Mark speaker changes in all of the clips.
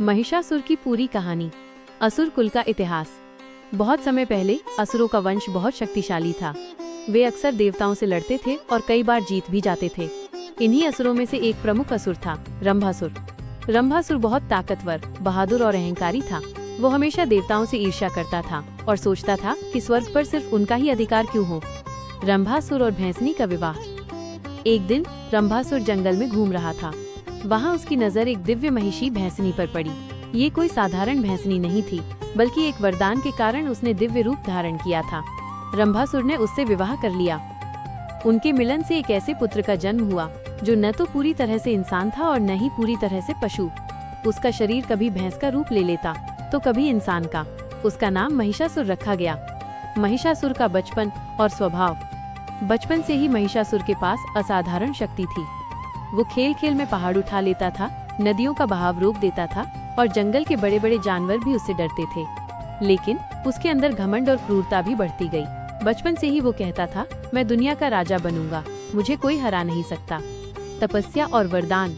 Speaker 1: महिषासुर की पूरी कहानी। असुर कुल का इतिहास। बहुत समय पहले असुरों का वंश बहुत शक्तिशाली था। वे अक्सर देवताओं से लड़ते थे और कई बार जीत भी जाते थे। इन्हीं असुरों में से एक प्रमुख असुर था रंभासुर। रंभासुर बहुत ताकतवर, बहादुर और अहंकारी था। वो हमेशा देवताओं से ईर्ष्या करता था और सोचता था कि स्वर्ग पर सिर्फ उनका ही अधिकार क्यों हो। रंभासुर और भैंसनी का विवाह। एक दिन रंभासुर जंगल में घूम रहा था। वहाँ उसकी नजर एक दिव्य महिषी भैंसनी पर पड़ी। ये कोई साधारण भैंसनी नहीं थी, बल्कि एक वरदान के कारण उसने दिव्य रूप धारण किया था। रंभासुर ने उससे विवाह कर लिया। उनके मिलन से एक ऐसे पुत्र का जन्म हुआ जो न तो पूरी तरह से इंसान था और न ही पूरी तरह से पशु। उसका शरीर कभी भैंस का रूप ले लेता तो कभी इंसान का। उसका नाम महिषासुर रखा गया। महिषासुर का बचपन और स्वभाव। बचपन से ही महिषासुर के पास असाधारण शक्ति थी। वो खेल खेल में पहाड़ उठा लेता था, नदियों का बहाव रोक देता था और जंगल के बड़े बड़े जानवर भी उससे डरते थे। लेकिन उसके अंदर घमंड और क्रूरता भी बढ़ती गई। बचपन से ही वो कहता था, मैं दुनिया का राजा बनूंगा, मुझे कोई हरा नहीं सकता। तपस्या और वरदान।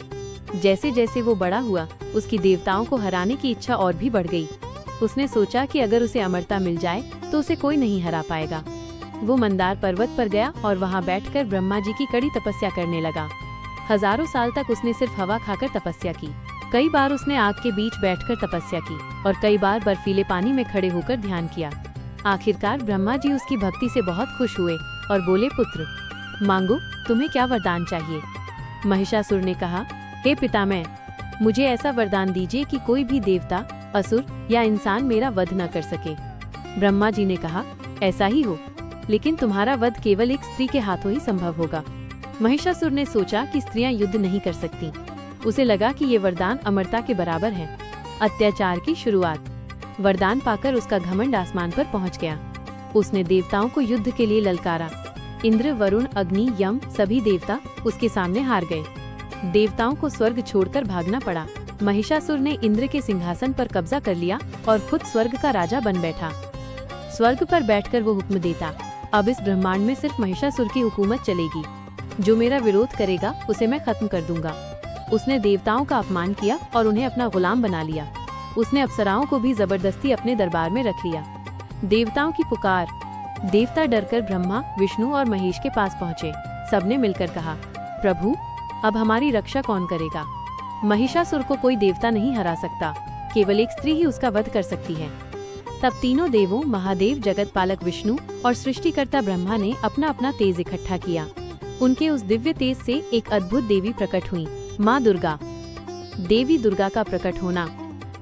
Speaker 1: जैसे जैसे वो बड़ा हुआ, उसकी देवताओं को हराने की इच्छा और भी बढ़ गई। उसने सोचा कि अगर उसे अमरता मिल जाए तो उसे कोई नहीं हरा पाएगा। वो मंदार पर्वत पर गया और वहाँ बैठकर ब्रह्मा जी की कड़ी तपस्या करने लगा। हजारों साल तक उसने सिर्फ हवा खाकर तपस्या की। कई बार उसने आग के बीच बैठकर तपस्या की और कई बार बर्फीले पानी में खड़े होकर ध्यान किया। आखिरकार ब्रह्मा जी उसकी भक्ति से बहुत खुश हुए और बोले, पुत्र मांगो, तुम्हें क्या वरदान चाहिए। महिषासुर ने कहा, हे पितामह, मुझे ऐसा वरदान दीजिए कि कोई भी देवता, असुर या इंसान मेरा वध न कर सके। ब्रह्मा जी ने कहा, ऐसा ही हो, लेकिन तुम्हारा वध केवल एक स्त्री के हाथों ही संभव होगा। महिषासुर ने सोचा कि स्त्रियां युद्ध नहीं कर सकती। उसे लगा कि ये वरदान अमरता के बराबर है। अत्याचार की शुरुआत। वरदान पाकर उसका घमंड आसमान पर पहुंच गया। उसने देवताओं को युद्ध के लिए ललकारा। इंद्र, वरुण, अग्नि, यम सभी देवता उसके सामने हार गए। देवताओं को स्वर्ग छोड़कर भागना पड़ा। महिषासुर ने इंद्र के सिंहासन पर कब्जा कर लिया और खुद स्वर्ग का राजा बन बैठा। स्वर्ग पर बैठकर वो हुक्म देता, अब इस ब्रह्मांड में सिर्फ महिषासुर की हुकूमत चलेगी। जो मेरा विरोध करेगा उसे मैं खत्म कर दूंगा। उसने देवताओं का अपमान किया और उन्हें अपना गुलाम बना लिया। उसने अप्सराओं को भी जबरदस्ती अपने दरबार में रख लिया। देवताओं की पुकार। देवता डरकर ब्रह्मा, विष्णु और महेश के पास पहुँचे। सबने मिलकर कहा, प्रभु, अब हमारी रक्षा कौन करेगा। महिषासुर को कोई देवता नहीं हरा सकता, केवल एक स्त्री ही उसका वध कर सकती है। तब तीनों देवों, महादेव, जगत पालक विष्णु और सृष्टिकर्ता ब्रह्मा ने अपना अपना तेज इकट्ठा किया। उनके उस दिव्य तेज से एक अद्भुत देवी प्रकट हुई, माँ दुर्गा। देवी दुर्गा का प्रकट होना।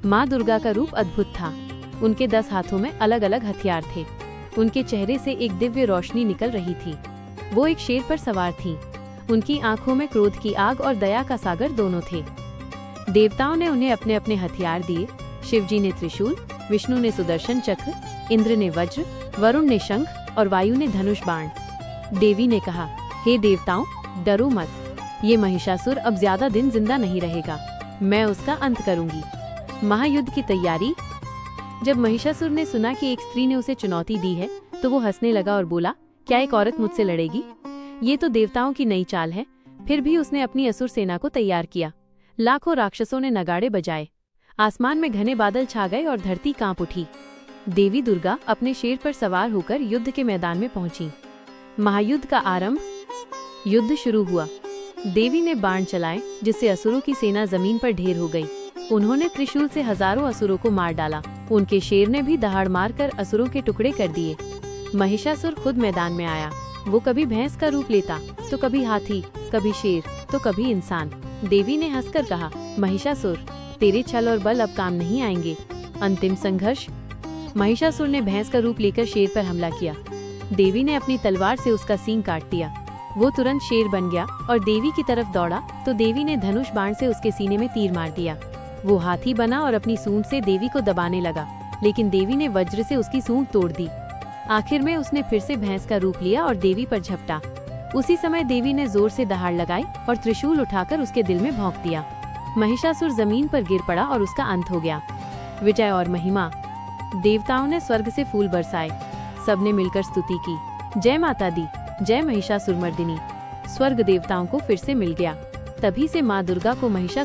Speaker 1: माँ दुर्गा का रूप अद्भुत था। उनके 10 हाथों में अलग अलग हथियार थे। उनके चेहरे से एक दिव्य रोशनी निकल रही थी। वो एक शेर पर सवार थीं। उनकी आंखों में क्रोध की आग और दया का सागर दोनों थे। देवताओं ने उन्हें अपने अपने हथियार दिए। शिवजी ने त्रिशूल, विष्णु ने सुदर्शन चक्र, इंद्र ने वज्र, वरुण ने शंख और वायु ने धनुष बाण। देवी ने कहा, हे देवताओं, डरो मत। ये महिषासुर अब ज्यादा दिन जिंदा नहीं रहेगा। मैं उसका अंत करूंगी। महायुद्ध की तैयारी। जब महिषासुर ने सुना कि एक स्त्री ने उसे चुनौती दी है तो वो हंसने लगा और बोला, क्या एक औरत मुझसे लड़ेगी। ये तो देवताओं की नई चाल है। फिर भी उसने अपनी असुर सेना को तैयार किया। लाखों राक्षसों ने नगाड़े बजाए। आसमान में घने बादल छा गए और धरती कांप उठी। देवी दुर्गा अपने शेर पर सवार होकर युद्ध के मैदान में पहुंची। महायुद्ध का आरंभ। युद्ध शुरू हुआ। देवी ने बाण चलाए, जिससे असुरों की सेना जमीन पर ढेर हो गई। उन्होंने त्रिशूल से हजारों असुरों को मार डाला। उनके शेर ने भी दहाड़ मारकर असुरों के टुकड़े कर दिए। महिषासुर खुद मैदान में आया। वो कभी भैंस का रूप लेता, तो कभी हाथी, कभी शेर, तो कभी इंसान। देवी ने हंसकर कहा, महिषासुर, तेरे छल और बल अब काम नहीं आएंगे। अंतिम संघर्ष। महिषासुर ने भैंस का रूप लेकर शेर पर हमला किया। देवी ने अपनी तलवार से उसका सींग काट दिया। वो तुरंत शेर बन गया और देवी की तरफ दौड़ा तो देवी ने धनुष बाण से उसके सीने में तीर मार दिया। वो हाथी बना और अपनी सूंड से देवी को दबाने लगा, लेकिन देवी ने वज्र से उसकी सूंड तोड़ दी। आखिर में उसने फिर से भैंस का रूप लिया और देवी पर झपटा। उसी समय देवी ने जोर से दहाड़ लगाई और त्रिशूल उठाकर उसके दिल में भोंक दिया। महिषासुर जमीन पर गिर पड़ा और उसका अंत हो गया। विजय और महिमा। देवताओं ने स्वर्ग से फूल बरसाए। सबने मिलकर स्तुति की, जय माता दी, जय महिषासुरमर्दिनी। स्वर्ग देवताओं को फिर से मिल गया। तभी से माँ दुर्गा को महिषासुर